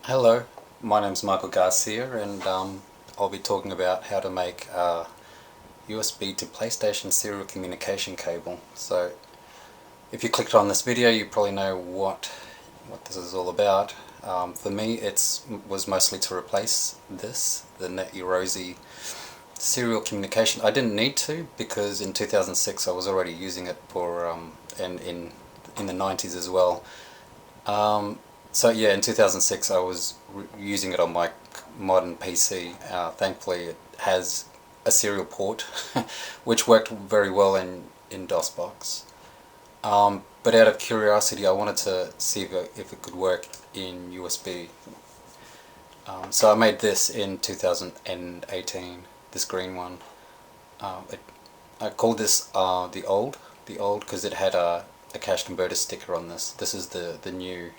Hello, my name's Michael Garcia and I'll be talking about how to make a USB to PlayStation serial communication cable. So if you clicked on this video you probably know what this is all about. For me it was mostly to replace the Yaroze serial communication. I didn't need to because in 2006 I was already using it for and in the 90s as well. So yeah, in 2006 I was using it on my modern PC. Thankfully it has a serial port which worked very well in DOSBox. But out of curiosity I wanted to see if it could work in USB. So I made this in 2018, this green one. I called this the old because it had a cache converter sticker on this. This is the new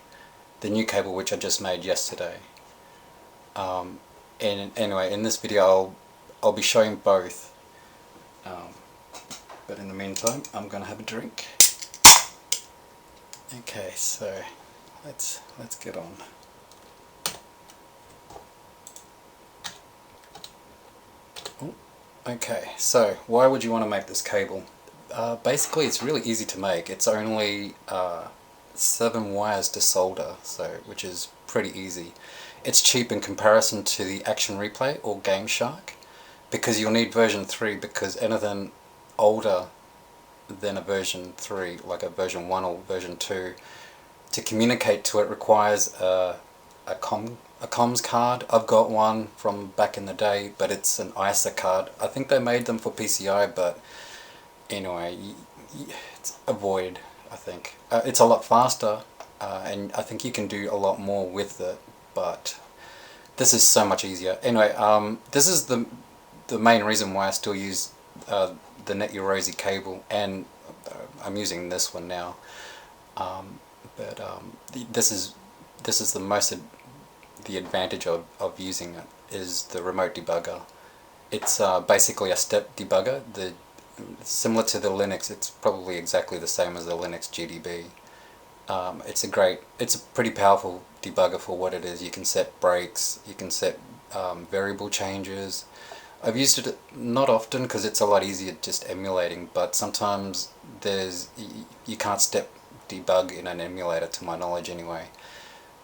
cable which I just made yesterday. And anyway, in this video I'll be showing both. But in the meantime, I'm gonna have a drink. Okay, so let's get on. Ooh, okay, so why would you want to make this cable? Basically, it's really easy to make. It's only 7 wires to solder, which is pretty easy. It's cheap in comparison to the Action Replay or Game Shark, because you'll need version 3, because anything older than a version 3, like a version 1 or version 2, to communicate to it requires a comms card. I've got one from back in the day, but it's an ISA card. I think they made them for PCI, but anyway, it's avoid. I think it's a lot faster, and I think you can do a lot more with it, but this is so much easier. Anyway, this is the main reason why I still use the Yaroze cable, and I'm using this one now. This is the advantage of using it is the remote debugger. It's basically a step debugger. Similar to the Linux, it's probably exactly the same as the Linux GDB. It's a pretty powerful debugger for what it is. You can set breaks, you can set variable changes. I've used it not often because it's a lot easier just emulating, but sometimes you can't step debug in an emulator, to my knowledge anyway.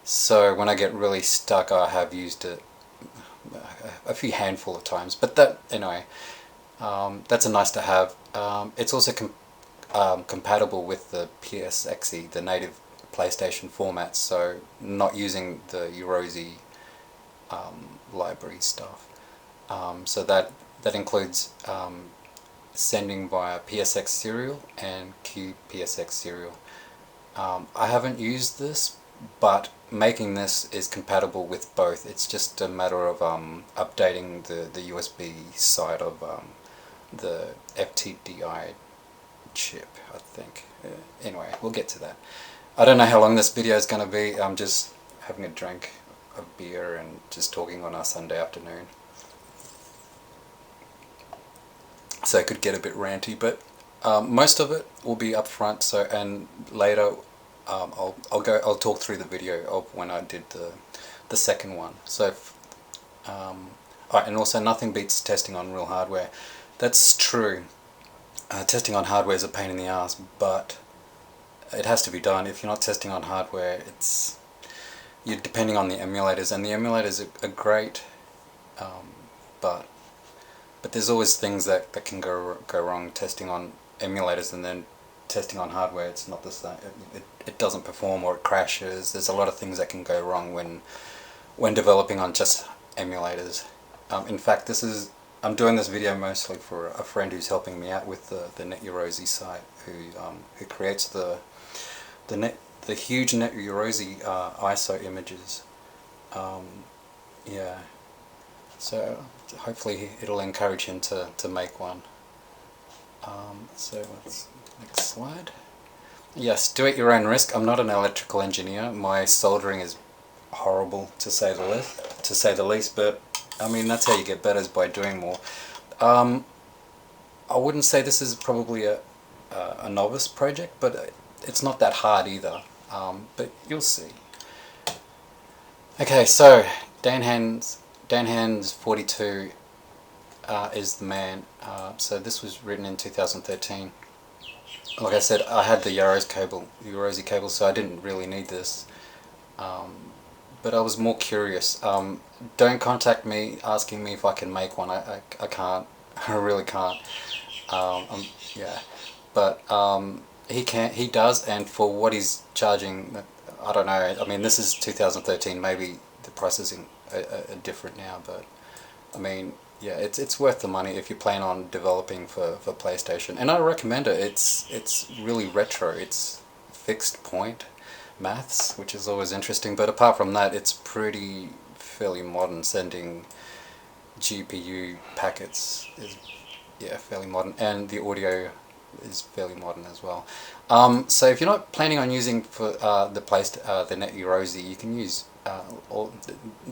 So when I get really stuck, I have used it a few handful of times, but anyway. That's a nice to have. It's also compatible with the PSX, the native PlayStation format, so not using the Yaroze library stuff. So that includes sending via PSX serial and QPSX serial. I haven't used this, but making this is compatible with both. It's just a matter of updating the USB side of the FTDI chip, I think. Anyway, we'll get to that. I don't know how long this video is going to be. I'm just having a drink of beer and just talking on a Sunday afternoon. So it could get a bit ranty, but most of it will be up front. So, and later I'll talk through the video of when I did the second one. So, and also nothing beats testing on real hardware. That's true. Testing on hardware is a pain in the ass, but it has to be done. If you're not testing on hardware, you're depending on the emulators, and the emulators are great, but there's always things that can go wrong testing on emulators, and then testing on hardware, it's not the same. It doesn't perform, or it crashes. There's a lot of things that can go wrong when developing on just emulators. In fact, I'm doing this video mostly for a friend who's helping me out with the Yaroze site, who creates the huge Yaroze ISO images. Yeah, so hopefully it'll encourage him to make one. So next slide. Yes, do at your own risk. I'm not an electrical engineer. My soldering is horrible, to say the least, but I mean, that's how you get better, is by doing more. I wouldn't say this is probably a novice project, but it's not that hard either. But you'll see. Okay, so Dan Hands 42 is the man. So this was written in 2013. Like I said, I had the Yaroze cable, so I didn't really need this. But I was more curious. Don't contact me asking me if I can make one. I can't. I really can't. Yeah, but he does, and for what he's charging, I don't know. I mean, this is 2013. Maybe the prices are different now, but I mean, yeah, it's worth the money if you plan on developing for PlayStation, and I recommend it. It's really retro. It's fixed point maths, which is always interesting. But apart from that, it's fairly modern. Sending GPU packets is, yeah, fairly modern, and the audio is fairly modern as well. So if you're not planning on using for the Net Yaroze, you can use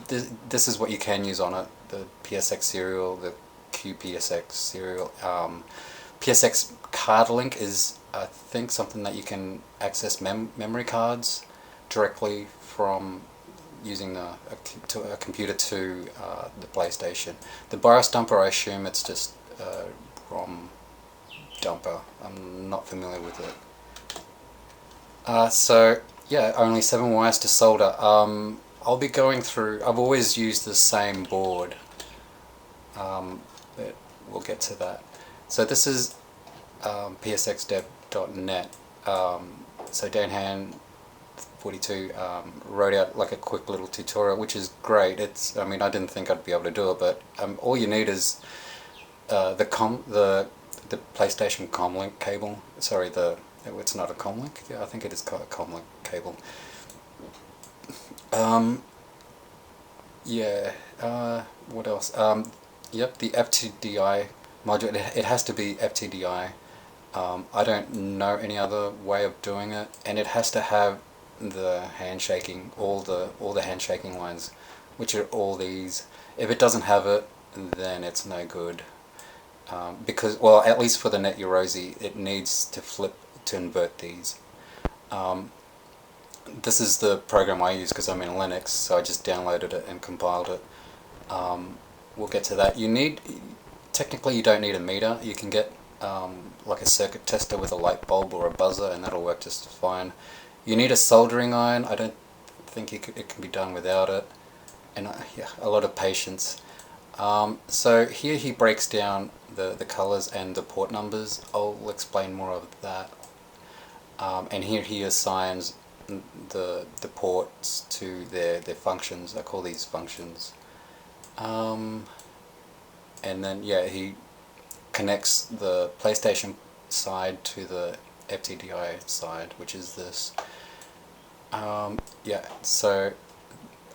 this is what you can use on it: the PSX serial, the QPSX serial. PSX card link is, I think, something that you can access memory cards directly from using a computer to the PlayStation. The BIOS dumper, I assume it's just ROM dumper. I'm not familiar with it. So yeah, only 7 wires to solder. I'll be going through. I've always used the same board, but we'll get to that. So this is psxdev.net. So Dan 42 wrote out like a quick little tutorial, which is great. I mean, I didn't think I'd be able to do it, but all you need is the PlayStation comlink cable. Sorry, it's not a comlink. Yeah, I think it is called a comlink cable. Yeah. What else? Yep, the FTDI module. It has to be FTDI. I don't know any other way of doing it, and it has to have the handshaking, all the handshaking lines, which are all these. If it doesn't have it, then it's no good. Because, well, at least for the Net Yaroze, it needs to invert these. This is the program I use because I'm in Linux, so I just downloaded it and compiled it. We'll get to that. Technically you don't need a meter. You can get like a circuit tester with a light bulb or a buzzer, and that'll work just fine. You need a soldering iron. I don't think it can be done without it, and yeah, a lot of patience. So here he breaks down the colors and the port numbers. I'll explain more of that. And here he assigns the ports to their functions. I call these functions. And then yeah, he connects the PlayStation side to the FTDI side, which is this. Yeah, so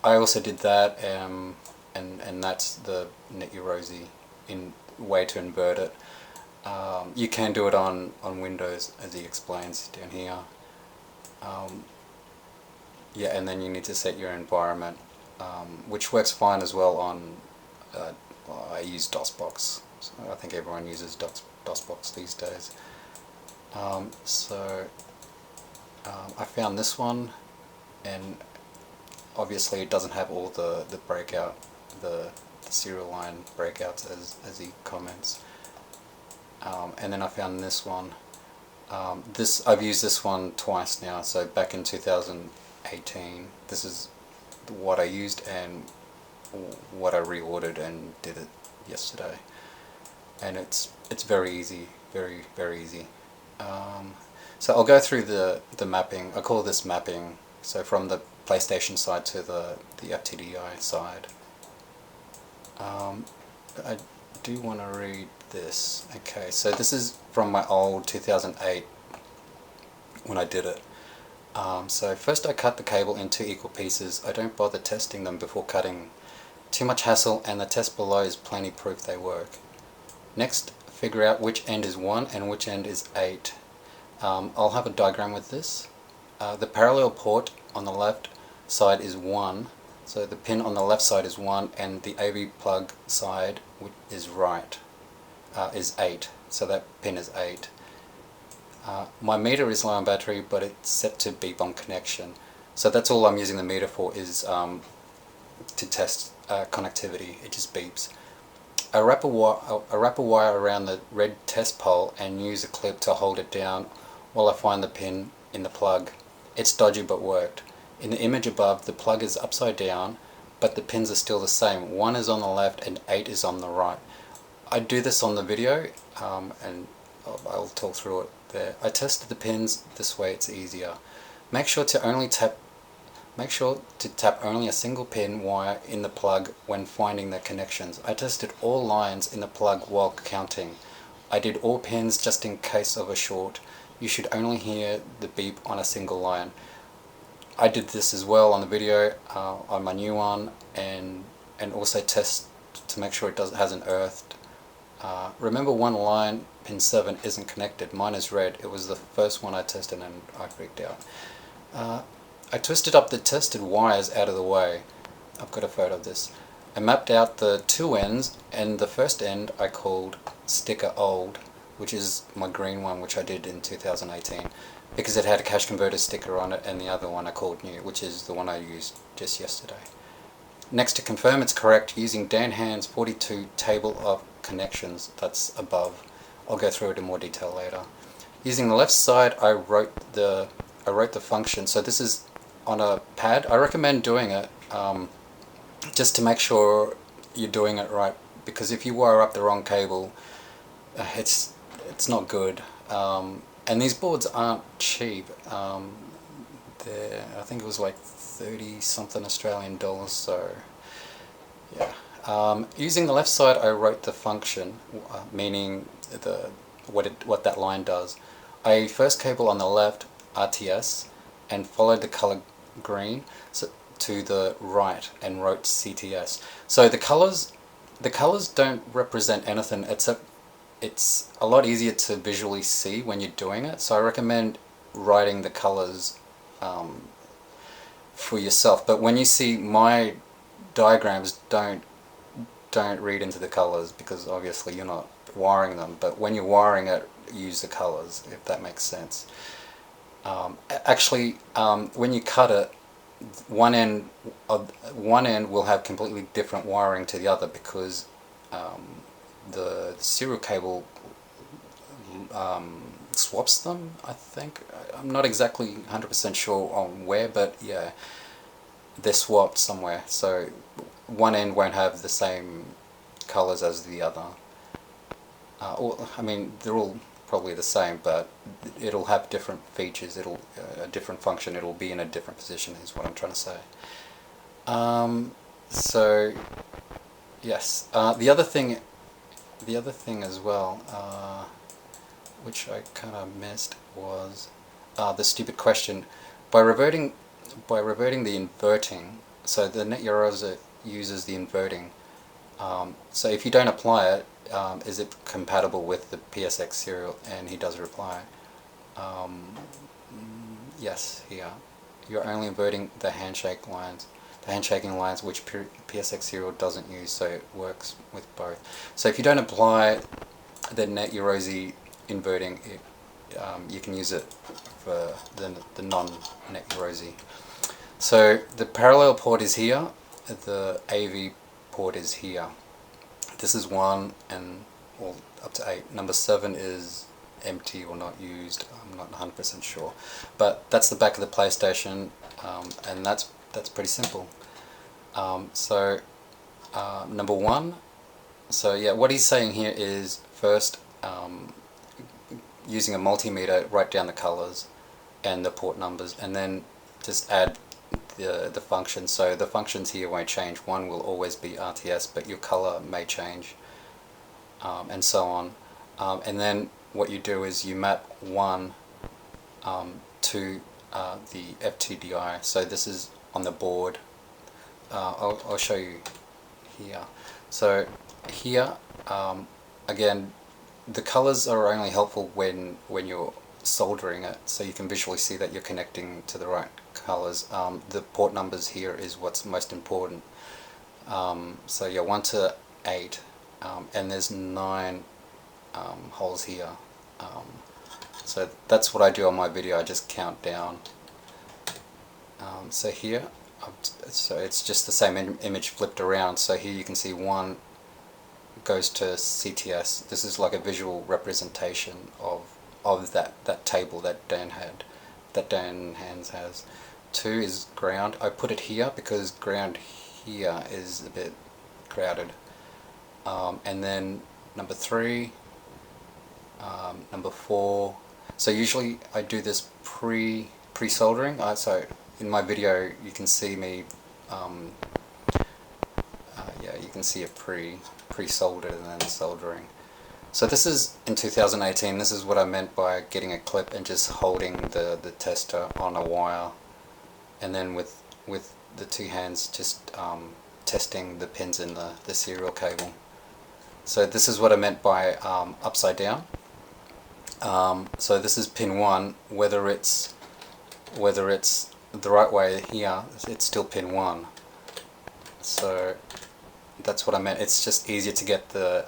I also did that, and that's the Net Yaroze in way to invert it. You can do it on Windows, as he explains down here. Yeah, and then you need to set your environment, which works fine as well on. I use DOSBox. So I think everyone uses DOSBox these days. I found this one, and obviously it doesn't have all the breakout, the serial line breakouts as he comments. And then I found this one. I've used this one twice now. So back in 2018, this is what I used and what I reordered and did it yesterday. And it's very easy, very easy. So I'll go through the mapping. I call this mapping. So from the PlayStation side to the FTDI side. I do want to read this. Okay, so this is from my old 2008 when I did it. So first I cut the cable in 2 equal pieces. I don't bother testing them before cutting. Too much hassle, and the test below is plenty proof they work. Next, figure out which end is 1 and which end is 8. I'll have a diagram with this. The parallel port on the left side is 1, so the pin on the left side is 1, and the AV plug side is right, is 8, so that pin is 8. My meter is low on battery, but it's set to beep on connection. So that's all I'm using the meter for, is test connectivity. It just beeps. I wrap a wire around the red test pole and use a clip to hold it down while I find the pin in the plug. It's dodgy but worked. In the image above, the plug is upside down, but the pins are still the same. 1 is on the left and 8 is on the right. I do this on the video, and I'll talk through it there. I tested the pins this way, it's easier. Make sure to tap only a single pin wire in the plug when finding the connections. I tested all lines in the plug while counting. I did all pins just in case of a short. You should only hear the beep on a single line. I did this as well on the video, on my new one, and also test to make sure it hasn't earthed. Remember, one line, pin 7, isn't connected. Mine is red. It was the first one I tested and I freaked out. I twisted up the tested wires out of the way. I've got a photo of this. I mapped out the 2 ends, and the first end I called sticker old, which is my green one, which I did in 2018, because it had a cache converter sticker on it, and the other one I called new, which is the one I used just yesterday. Next, to confirm it's correct, using Dan Hand's 42 table of connections that's above. I'll go through it in more detail later. Using the left side, I wrote the function. So this is on a pad. I recommend doing it just to make sure you're doing it right, because if you wire up the wrong cable, it's not good. And these boards aren't cheap. I think it was like 30 something Australian dollars, so yeah. Using the left side, I wrote the function, meaning what that line does. I first cable on the left, RTS, and followed the color green to the right and wrote CTS. So the colors don't represent anything except it's a lot easier to visually see when you're doing it. So I recommend writing the colors for yourself. But when you see my diagrams, don't read into the colors, because obviously you're not wiring them. But when you're wiring it, use the colors, if that makes sense. Actually, when you cut it, one end will have completely different wiring to the other, because the serial cable swaps them, I think. I'm not exactly 100% sure on where, but yeah, they're swapped somewhere. So one end won't have the same colors as the other. I mean, they're all probably the same, but it'll have different features. It'll a different function. It'll be in a different position, is what I'm trying to say. So yes, the other thing as well, which I kind of missed, was the stupid question. By reverting the inverting, so the net Yaroze uses the inverting. So if you don't apply it, is it compatible with the PSX serial? And he does reply, yes, here. You're only inverting the handshaking lines, which PSX serial doesn't use, so it works with both. So if you don't apply the net Yaroze inverting, you can use it for the non-net Yaroze. So the parallel port is here, the AV port is here. This is 1 and all up to 8. Number 7 is empty or not used. I'm not 100% sure, but that's the back of the PlayStation, and that's pretty simple. So number 1. So yeah, what he's saying here is first, using a multimeter, write down the colors and the port numbers, and then just add the function. So the functions here won't change. 1 will always be RTS, but your color may change, and so on. And then what you do is you map 1 to the FTDI. So this is on the board. I'll show you here. So here, again, the colors are only helpful when you're soldering it, so you can visually see that you're connecting to the right colors. The port numbers here is what's most important. So yeah, 1 to 8, and there's 9 holes here. So that's what I do on my video. I just count down. So here So it's just the same image flipped around. So here you can see one goes to CTS. This is like a visual representation of that table that Dan Hands has. 2 is ground. I put it here because ground here is a bit crowded. And then number 3, number 4. So usually I do this pre-soldering. So in my video you can see me, yeah, you can see it pre-soldered and then soldering. So this is in 2018. This is what I meant by getting a clip and just holding the tester on a wire, and then with the 2 hands just testing the pins in the serial cable. So this is what I meant by upside down. So this is pin 1. Whether it's the right way here, it's still pin 1. So that's what I meant. It's just easier to get the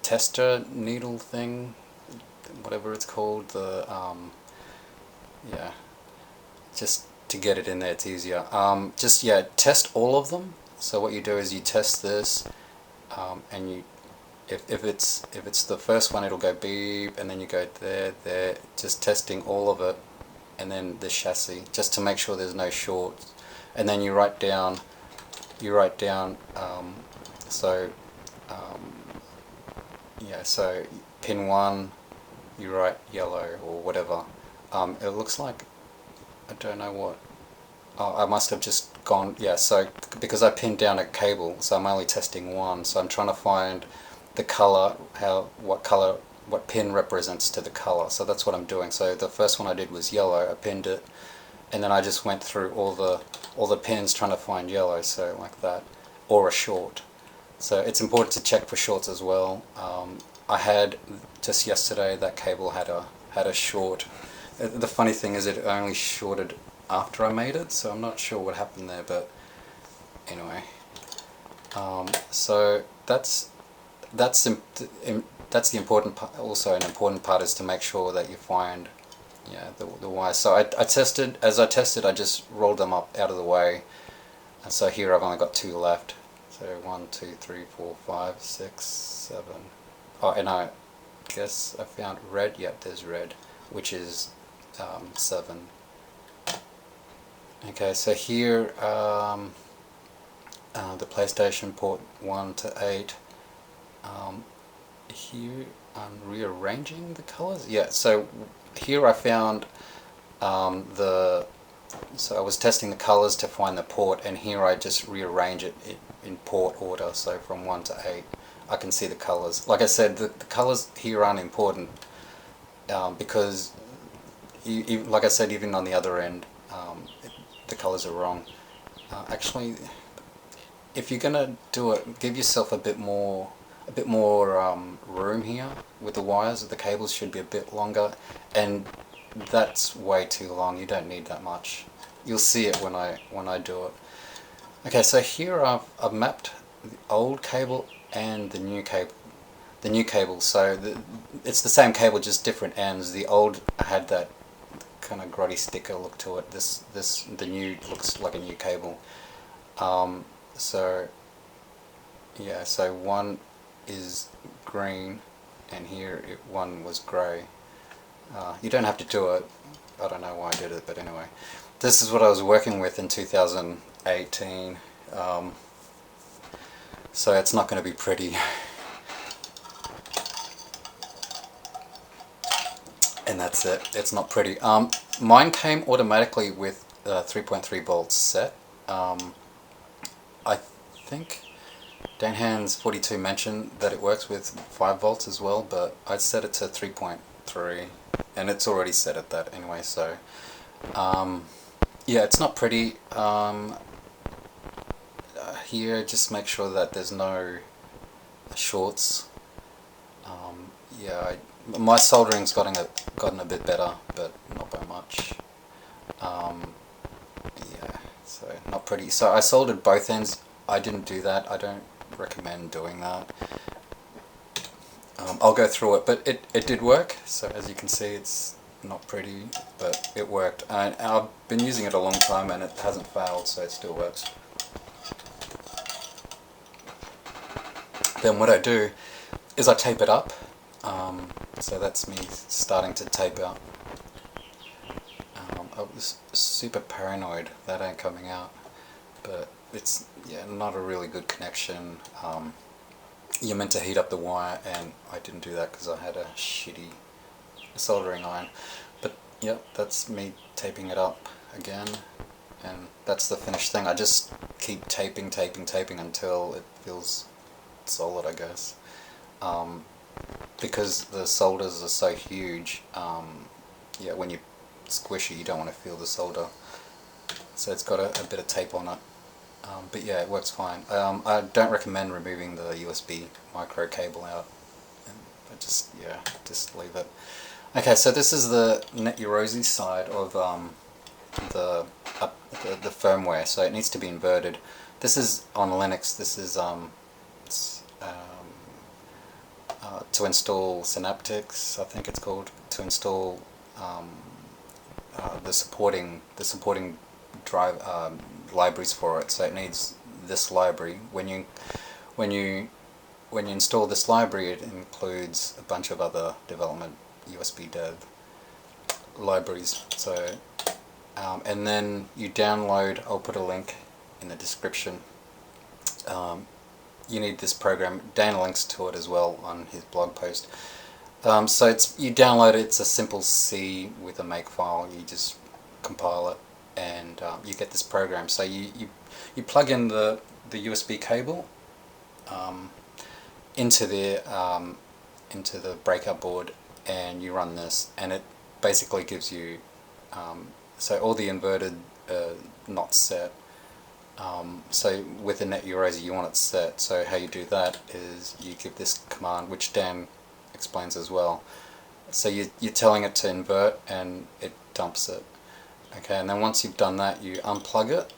tester needle thing, whatever it's called, yeah, just to get it in there. It's easier. Just, yeah, test all of them. So what you do is you test this, and you, if it's the first one, it'll go beep, and then you go there, just testing all of it, and then the chassis, just to make sure there's no shorts. And then you write down, yeah, so pin 1, you write yellow or whatever. It looks like, I don't know what, oh, I must have just gone, yeah, so because I pinned down a cable, so I'm only testing 1, so I'm trying to find the color, what pin represents to the color. So that's what I'm doing. So the first one I did was yellow. I pinned it, and then I just went through all the pins trying to find yellow, so like that, or a short. So it's important to check for shorts as well. I had just yesterday, that cable had a short. The funny thing is it only shorted after I made it, so I'm not sure what happened there, but anyway. So that's the important part. Also, an important part is to make sure that you find, yeah, the wires. So I tested. As I tested, I just rolled them up out of the way, and so here I've only got 2 left. So 1, 2, 3, 4, 5, 6, 7. Oh, and I guess I found red. Yep, there's red, which is 7. Okay, so here the PlayStation port 1 to 8. Here I'm rearranging the colors. Yeah, so here I found so I was testing the colors to find the port, and here I just rearrange it in port order. So from 1 to 8 I can see the colors. Like I said, the colors here aren't important, because like I said, even on the other end, the colors are wrong. Actually, if you're gonna do it, give yourself a bit more room here with the wires. The cables should be a bit longer, and that's way too long. You don't need that much. You'll see it when I do it. Okay, so here I've mapped the old cable and the new cable. So it's the same cable, just different ends. The old had that kind of grotty sticker look to it. The new looks like a new cable. So yeah, so one is green, and here one was grey. You don't have to do it. I don't know why I did it, but anyway, this is what I was working with in 2018. So it's not going to be pretty. And that's it. It's not pretty. Mine came automatically with 3.3 volts set. I think Dan Hands 42 mentioned that it works with 5 volts as well, but I'd set it to 3.3, and it's already set at that anyway. So yeah, it's not pretty. Here, just make sure that there's no shorts. Yeah, my soldering's gotten a bit better, but not by much. Yeah, so not pretty. So I soldered both ends. I didn't do that. I don't recommend doing that. I'll go through it, but it did work. So as you can see, it's not pretty, but it worked. And I've been using it a long time and it hasn't failed, so it still works. Then what I do is I tape it up. So that's me starting to tape out. I was super paranoid that ain't coming out, but it's not a really good connection. You're meant to heat up the wire, and I didn't do that because I had a shitty soldering iron. But yep, that's me taping it up again, and that's the finished thing. I just keep taping until it feels solid, I guess. Because the solders are so huge, when you squish it, you don't want to feel the solder. So it's got a bit of tape on it. But yeah, it works fine. I don't recommend removing the USB micro cable out. I just leave it. Okay, so this is the Yaroze side of the firmware. So it needs to be inverted. This is on Linux. This is to install Synaptics, I think it's called, to install the supporting drive libraries for it. So it needs this library. When you install this library, it includes a bunch of other development USB dev libraries. So and then you download. I'll put a link in the description. You need this program. Dan links to it as well on his blog post. So you download it. It's a simple C with a makefile. You just compile it, and you get this program. So you plug in the USB cable into the breakout board, and you run this, and it basically gives you so all the inverted not set. So with the Yaroze you want it set. So how you do that is you give this command, which Dan explains as well. So you're telling it to invert, and it dumps it. Okay, and then once you've done that, you unplug it,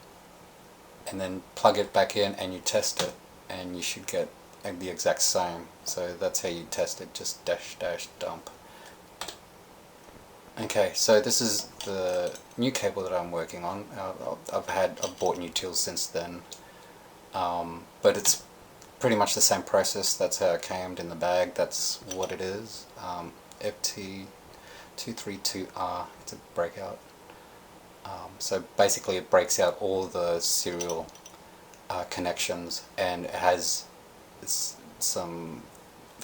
and then plug it back in, and you test it, and you should get the exact same. So that's how you test it, just dash dump. Okay, so this is the new cable that I'm working on. I've bought new tools since then, but it's pretty much the same process. That's how it came in the bag. That's what it is. FT232R to break out. So basically it breaks out all the serial connections, and it has some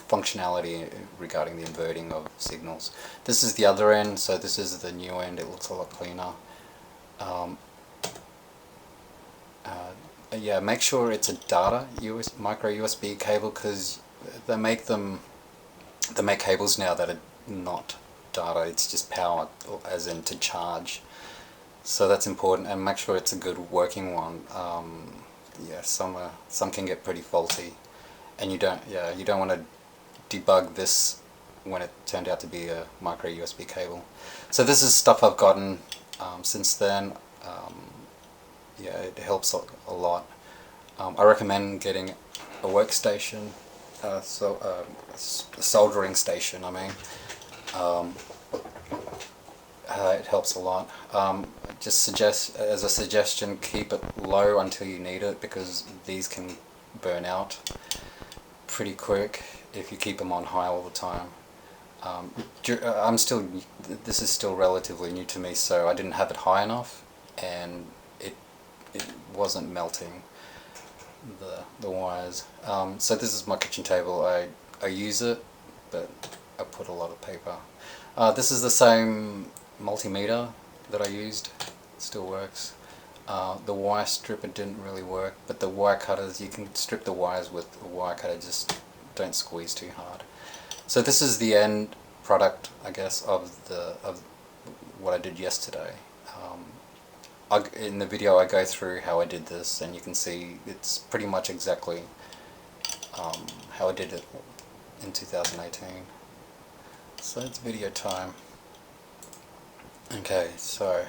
functionality regarding the inverting of signals. This is the other end, so this is the new end. It looks a lot cleaner. Yeah, make sure it's a data micro USB cable, because they make cables now that are not data. It's just power, as in to charge. So that's important, and make sure it's a good working one. Yeah, some can get pretty faulty, and you don't want to debug this when it turned out to be a micro USB cable. So this is stuff I've gotten since then. Yeah, it helps a lot. I recommend getting a workstation, a soldering station, I mean. It helps a lot. Just suggest, as a suggestion, keep it low until you need it, because these can burn out pretty quick if you keep them on high all the time. This is still relatively new to me, so I didn't have it high enough, and it wasn't melting the wires. So this is my kitchen table. I use it, but I put a lot of paper. This is the same multimeter that I used. It still works. The wire stripper didn't really work, but the wire cutters, you can strip the wires with a wire cutter, just don't squeeze too hard. So this is the end product, I guess, of what I did yesterday. In the video I go through how I did this, and you can see it's pretty much exactly how I did it in 2018. So it's video time. Okay, so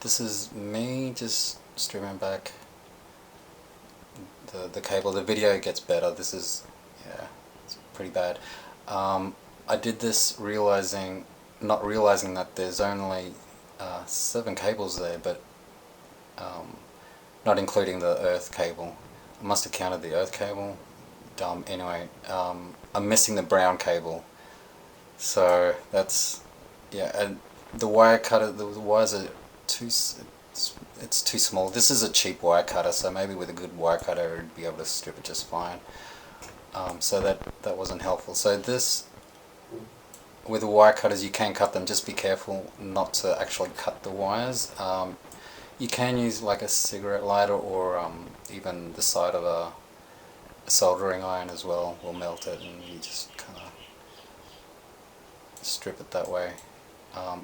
this is me just stripping back the cable. The video gets better. This is, yeah, it's pretty bad. I did this not realizing that there's only 7 cables there, but not including the earth cable. I must have counted the earth cable. Dumb. Anyway, I'm missing the brown cable. So that's, yeah, and the wire cutter, the wires are it's too small. This is a cheap wire cutter, so maybe with a good wire cutter it'd be able to strip it just fine. So that wasn't helpful. So this, with the wire cutters you can cut them, just be careful not to actually cut the wires. You can use like a cigarette lighter, or even the side of a soldering iron as well will melt it, and you just kind of strip it that way. Let's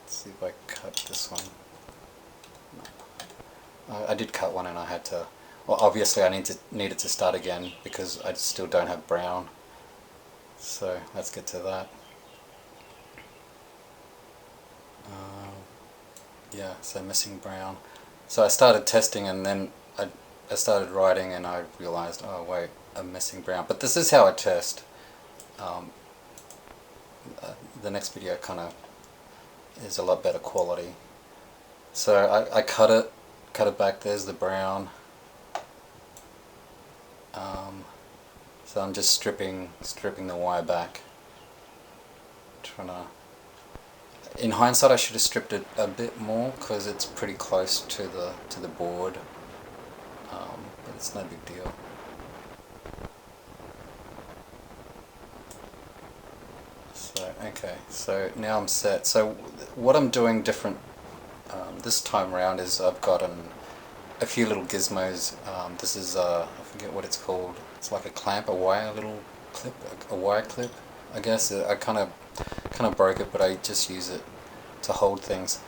see if I cut this one. I did cut one and I had to, well, obviously I needed to start again because I still don't have brown. So let's get to that. Yeah, so missing brown. So I started testing, and then I started writing, and I realized, oh wait, I'm missing brown. But this is how I test. The next video kind of is a lot better quality. So I cut it back. There's the brown. So I'm just stripping the wire back. In hindsight, I should have stripped it a bit more because it's pretty close to the board, but it's no big deal. So okay, so now I'm set. So what I'm doing different this time around is I've got a few little gizmos. This is I forget what it's called. It's like a clamp, a wire little clip, a wire clip, I guess. I kind of broke it, but I just use it to hold things.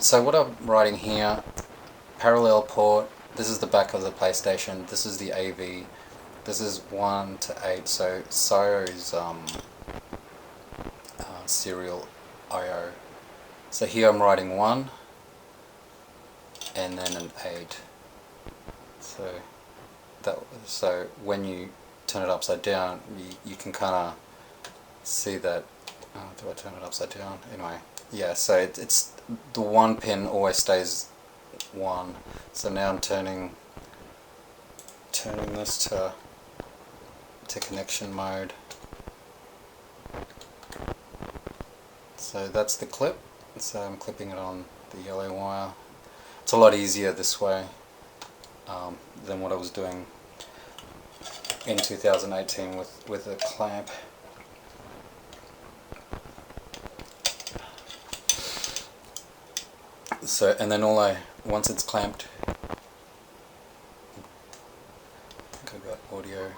So what I'm writing here, parallel port. This is the back of the PlayStation. This is the AV. This is 1 to 8. So SIO is serial IO. So here I'm writing 1 and then an 8. So when you turn it upside down, you can kind of see that. Do I turn it upside down? Anyway, yeah. So it's the 1 pin always stays 1. So now I'm turning this to connection mode. So that's the clip. So I'm clipping it on the yellow wire. It's a lot easier this way than what I was doing in 2018 with a clamp. So, and then once it's clamped, I think I got audio.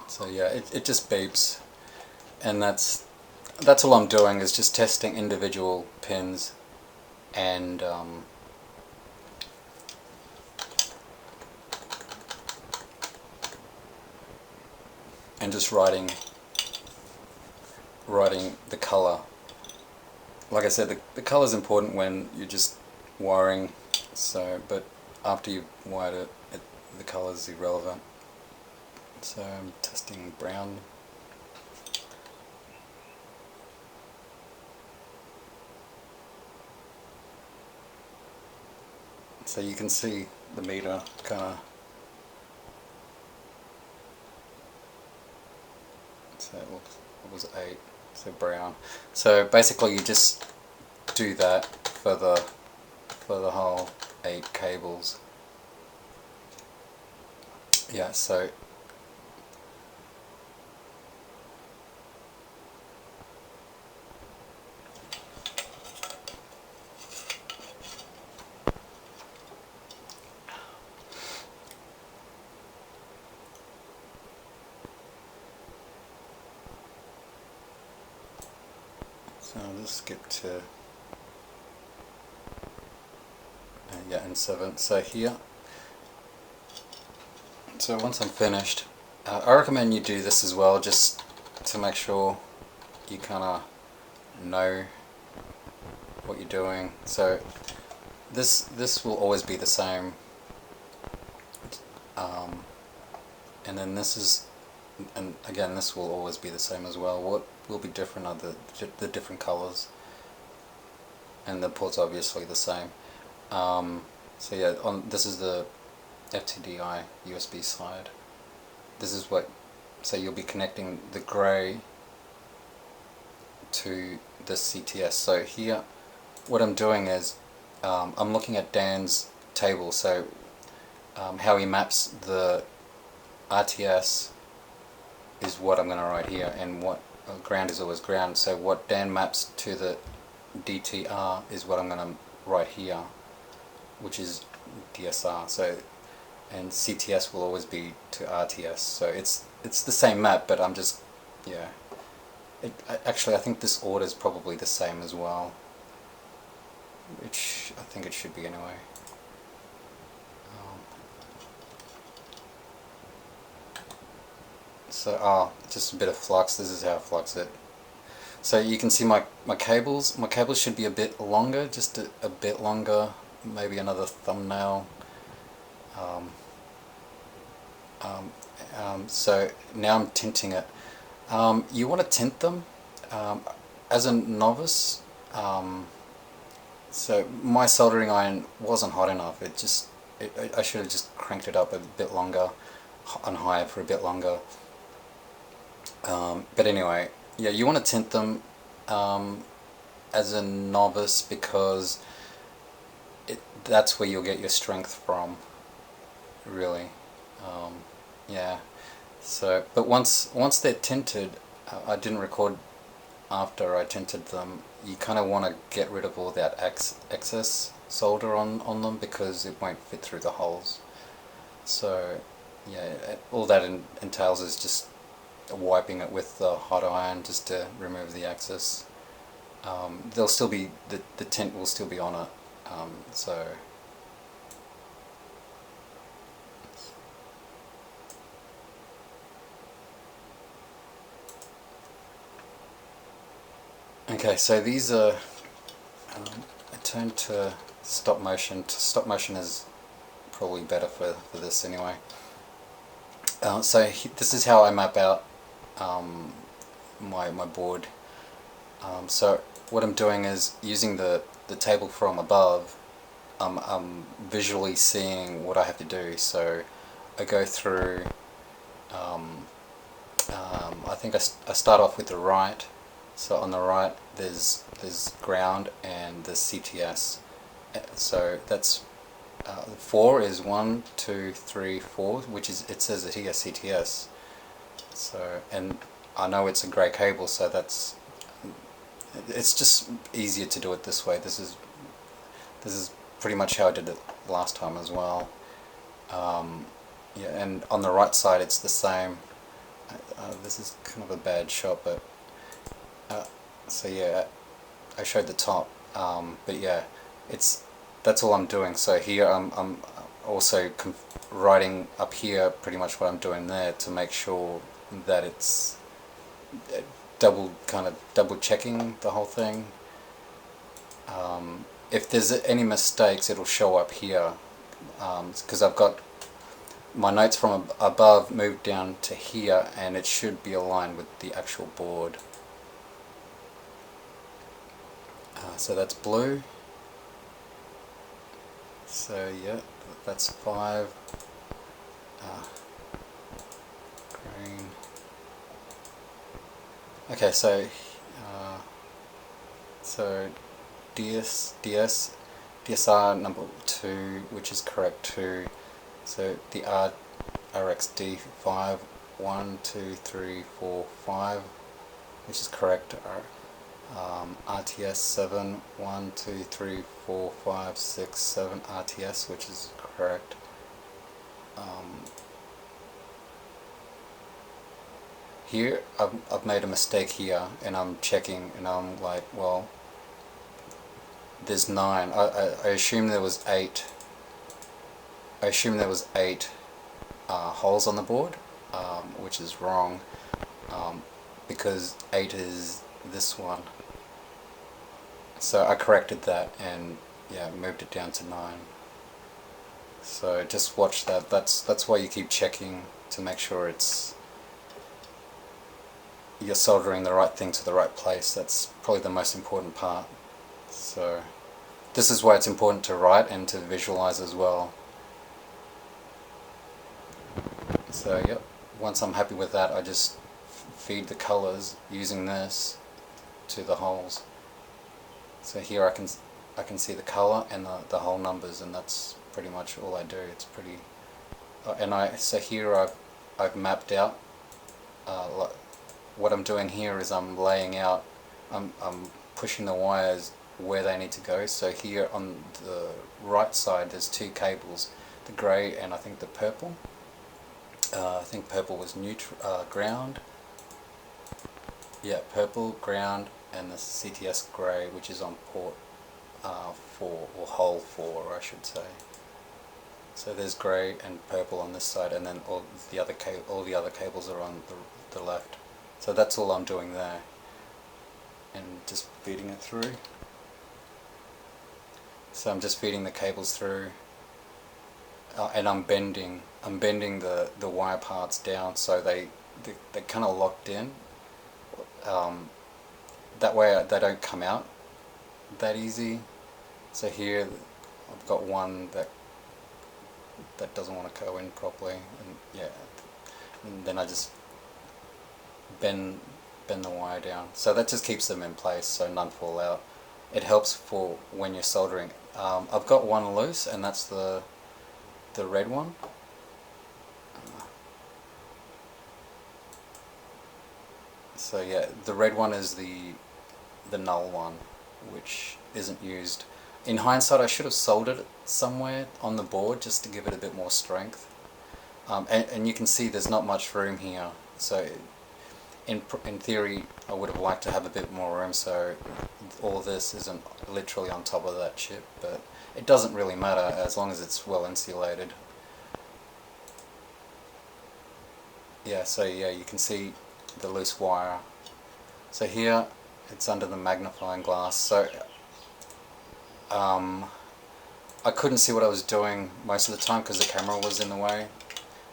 So yeah, it just beeps, and that's all I'm doing, is just testing individual pins and just writing the color. Like I said, the color is important when you're just wiring. So, but after you've wired it, the color is irrelevant. So I'm testing brown. So you can see the meter kind of. So it was 8. So brown. So basically, you just do that for the whole 8 cables. Yeah. So. So I'll just skip to yeah, and 7. So here, so once I'm finished, I recommend you do this as well, just to make sure you kind of know what you're doing. So this will always be the same, and then this is, and again this will always be the same as well. What will be different are the different colors, and the port's obviously the same. So yeah, this is the FTDI USB side. This is what, so you'll be connecting the grey to the CTS. So here what I'm doing is I'm looking at Dan's table, so how he maps the RTS is what I'm going to write here, and what ground is always ground. So what Dan maps to the DTR is what I'm going to write here, which is DSR. So, and CTS will always be to RTS. So it's the same map, but I'm just, yeah. Actually, I think this order is probably the same as well. Which I think it should be anyway. So, just a bit of flux. This is how I flux it. So you can see my cables. My cables should be a bit longer, just a bit longer. Maybe another thumbnail. So now I'm tinting it. You want to tint them as a novice. So my soldering iron wasn't hot enough. I should have just cranked it up a bit longer, on high for a bit longer. But anyway, yeah, you want to tint them as a novice, because that's where you'll get your strength from, really. Yeah. So, but once they're tinted, I didn't record after I tinted them. You kind of want to get rid of all that excess solder on them, because it won't fit through the holes. So yeah, all that entails is just wiping it with the hot iron just to remove the excess. There'll still be, the tint will still be on it. So okay, so these are, I turned to stop motion. Stop motion is probably better for this anyway. So this is how I map out my board. So what I'm doing is using the table from above. I'm visually seeing what I have to do. So I go through. I think I start off with the right. So on the right there's ground and there's CTS. So that's 4 is 1, 2, 3, 4, which is, it says it here, CTS. So, and I know it's a grey cable, so it's just easier to do it this way. This is pretty much how I did it last time as well. Yeah, and on the right side it's the same. This is kind of a bad shot, but so yeah, I showed the top, but yeah, that's all I'm doing. So here I'm also writing up here pretty much what I'm doing there, to make sure that it's double checking the whole thing. If there's any mistakes, it'll show up here, because I've got my notes from above moved down to here, and it should be aligned with the actual board. So that's blue. So yeah, that's 5. Green. Okay, so DSR number 2, which is correct 2. So the RXD 5, 1, 2, 3, 4, 5, which is correct. RTS 7, 1, 2, 3, 4, 5, 6, 7 RTS, which is correct. Here I've made a mistake here, and I'm checking, and I'm like, well, there's 9. I assume there was 8 I assume there was 8 holes on the board, which is wrong, because 8 is this one. So I corrected that and yeah, moved it down to 9. So just watch that. That's why you keep checking to make sure you're soldering the right thing to the right place. That's probably the most important part. So this is why it's important to write and to visualize as well. So yep, once I'm happy with that, I just feed the colors using this to the holes. So here I can see the color and the hole numbers, and that's pretty much all I do. It's pretty so here I've mapped out what I'm doing here is I'm laying out, I'm pushing the wires where they need to go. So here on the right side there's 2 cables, the grey and I think the purple. I think purple was ground. Yeah, purple, ground, and the CTS grey, which is on port 4, or hole 4 I should say. So there's grey and purple on this side, and then all the other cables are on the left. So that's all I'm doing there, and just feeding it through. So I'm just feeding the cables through, and I'm bending the wire parts down so they're kind of locked in. That way they don't come out that easy. So here I've got one that doesn't want to go in properly, and yeah, and then I just bend the wire down. So that just keeps them in place so none fall out. It helps for when you're soldering. I've got one loose, and that's the red one. So yeah, the red one is the null one, which isn't used. In hindsight, I should have soldered it somewhere on the board just to give it a bit more strength. And you can see there's not much room here. So in theory, I would have liked to have a bit more room so all this isn't literally on top of that chip, but it doesn't really matter as long as it's well insulated. Yeah, so yeah, you can see the loose wire. So here it's under the magnifying glass. So I couldn't see what I was doing most of the time because the camera was in the way.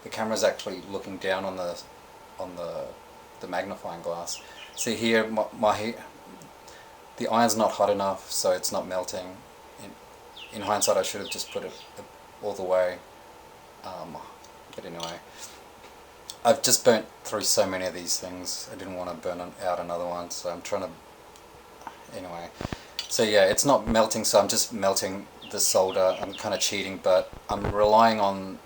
The camera's actually looking down on the magnifying glass. See here, the iron's not hot enough, so it's not melting. In hindsight, I should have just put it all the way. But anyway, I've just burnt through so many of these things. I didn't want to burn out another one, so I'm trying to. Anyway, so yeah, it's not melting, so I'm just melting the solder. I'm kind of cheating, but I'm relying on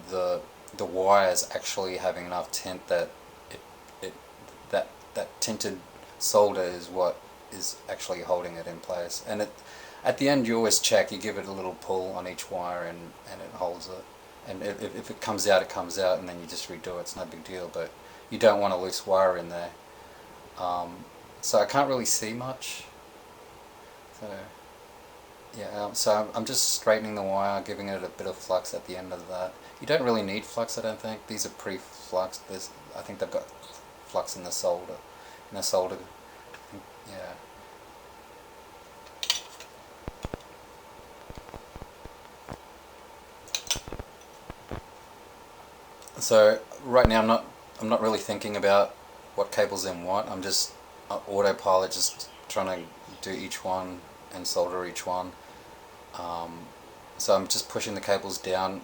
the wires actually having enough tint that that tinted solder is what is actually holding it in place. And at the end, you always check. You give it a little pull on each wire, and it holds it. And if it comes out, it comes out, and then you just redo it. It's no big deal, but you don't want a loose wire in there. So I can't really see much. So yeah, so I'm just straightening the wire, giving it a bit of flux at the end of that. You don't really need flux, I don't think. These are pre-fluxed. I think they've got flux in the solder. Yeah. So right now I'm not really thinking about what cable's in what. I'm just autopilot, just trying to do each one and solder each one. So I'm just pushing the cables down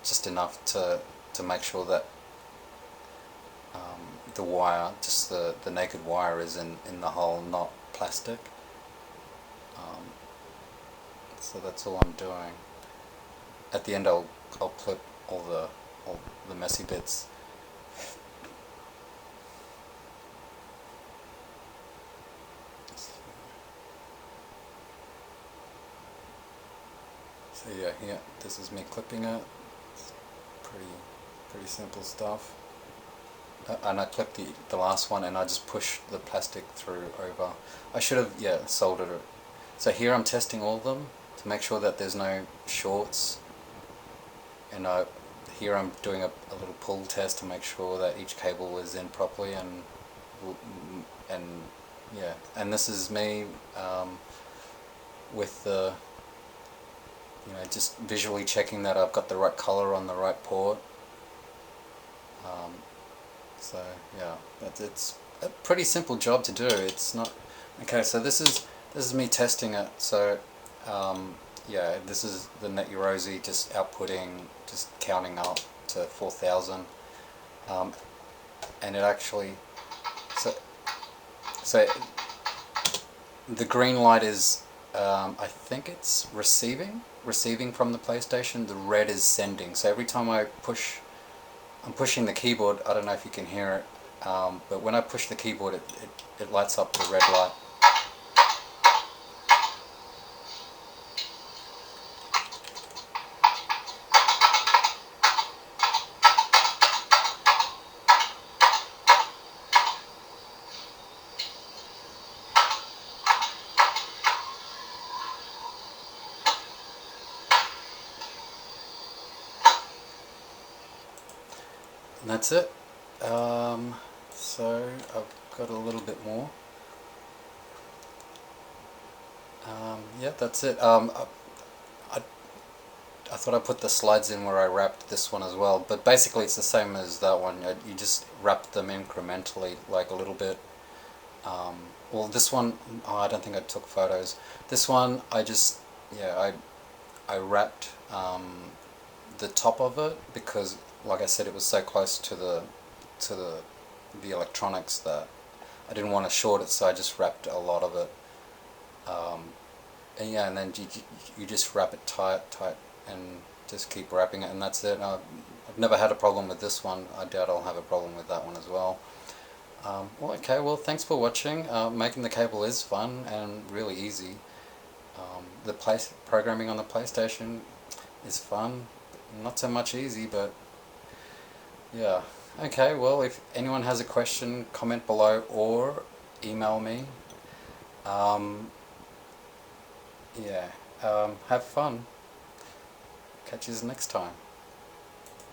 just enough to make sure that the wire, just the naked wire, is in the hole, not plastic. So that's all I'm doing. At the end I'll clip all the messy bits. So yeah, here, this is me clipping it. It's pretty simple stuff. And I clipped the last one, and I just pushed the plastic through over. I should have, yeah, soldered it. So here I'm testing all of them to to make sure that there's no shorts. And here I'm doing a little pull test to make sure that each cable is in properly, and yeah, and this is me with the, just visually checking that I've got the right color on the right port. So yeah, it's a pretty simple job to do. It's not okay. So this is me testing it. So yeah, this is the net Yaroze just outputting, just counting up to 4,000, and it actually so the green light is I think it's receiving from the PlayStation. The red is sending. So every time I'm pushing the keyboard. I don't know if you can hear it, but when I push the keyboard, it lights up the red light. And that's it. So I've got a little bit more. Yeah, that's it. I thought I put the slides in where I wrapped this one as well, but basically it's the same as that one. You just wrap them incrementally, like a little bit. Well, this one, oh, I don't think I took photos. This one, I wrapped the top of it because, like I said, it was so close to the electronics that I didn't want to short it, so I just wrapped a lot of it. And yeah, and then you just wrap it tight, and just keep wrapping it, and that's it. I've never had a problem with this one. I doubt I'll have a problem with that one as well. Well, okay, well, thanks for watching. Making the cable is fun and really easy. The programming on the PlayStation is fun, not so much easy, but yeah. Okay, well, if anyone has a question, comment below or email me. Yeah, have fun. Catch you next time.